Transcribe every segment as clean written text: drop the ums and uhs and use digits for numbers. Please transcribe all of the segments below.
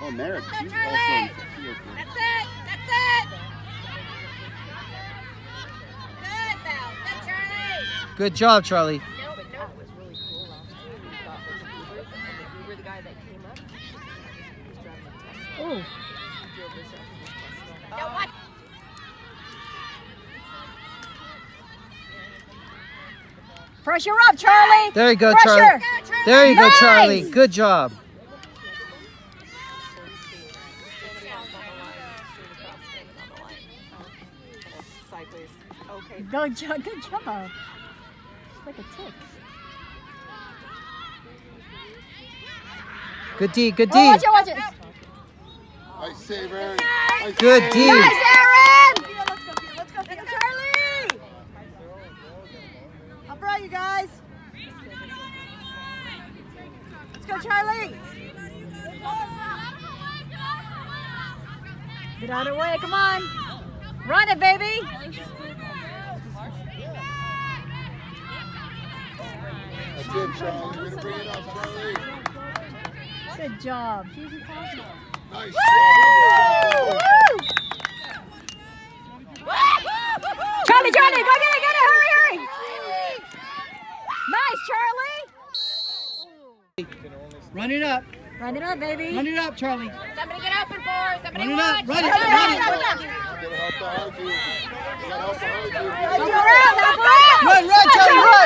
Oh, Merrick. She's also That's it. That's it. Good, Val. Good, Charly. Good job, Charly. That was really cool last year. We got like Ubers, and the Uber, the guy that came up, he was driving a Tesla. Oh. He drove this up in his Tesla. No, what? Pressure up, Charly. There you go, Pressure. Charly. There you go, Nice. Charly. Good job. Sideways. Okay. Good job. Good job. It's like a tick. Good D. Good D. Oh, watch it, watch it. Nice save, Aaron. Good D. Nice, Aaron. Let's go, Charly. Up right, you guys. Let's go, Charly. Get out of the way. Come on. Run it, baby. That's it, Charlie. Way to bring it up, Charlie. Good job. Nice Woo! Charly, Charly, go get it, hurry, hurry. Nice, Charly. Run it up. Run it up, baby. Run it up, Charly. Somebody get open for her. Somebody Run it watch. up. Run it. You gotta help behind you. You gotta help behind you. Run, Charly. Run.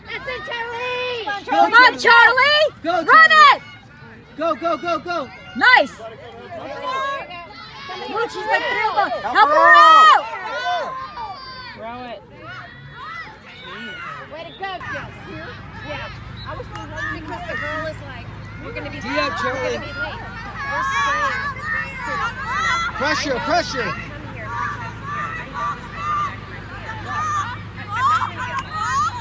That's it, Charly. Come on, Charly. Go, Run Charly. it. Go. Nice. Ooh, she's like thrilled. Help her out. Throw it. Way to go, yes. Yeah. I was thinking because the girl is like, we're going to be Tee up, Charly. We're staying. Pressure. Come here 3 times a year.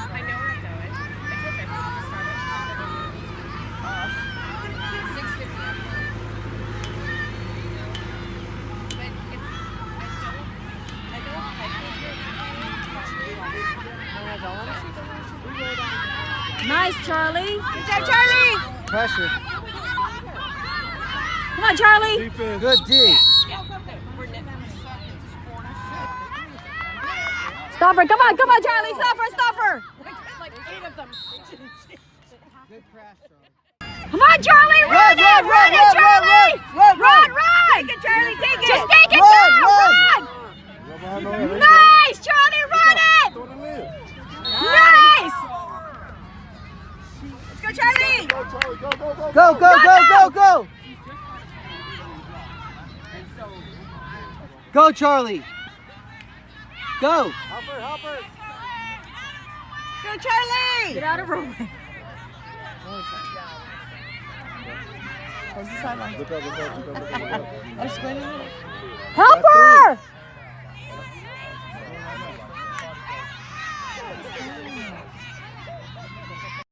I know where I'm going. I took my phone to Starbucks. 6:50. But it's, Nice, Charly. Good job, Charly. Pressure. Come on, Charly. Good D. Stop her. Come on, Charly. Stop her. like 8 of them. Good crash, Charly. Come on, Charly. Run it, Charly. Run. Take it, Charly. Take it. Just take it Run. down. Nice, Charly. Run it. Nice. Let's go, Charly. Go. Go, Charly. Go. Help her. Go, Charly. Get out of her way. Close the sideline. Look up. I'm squinting. Help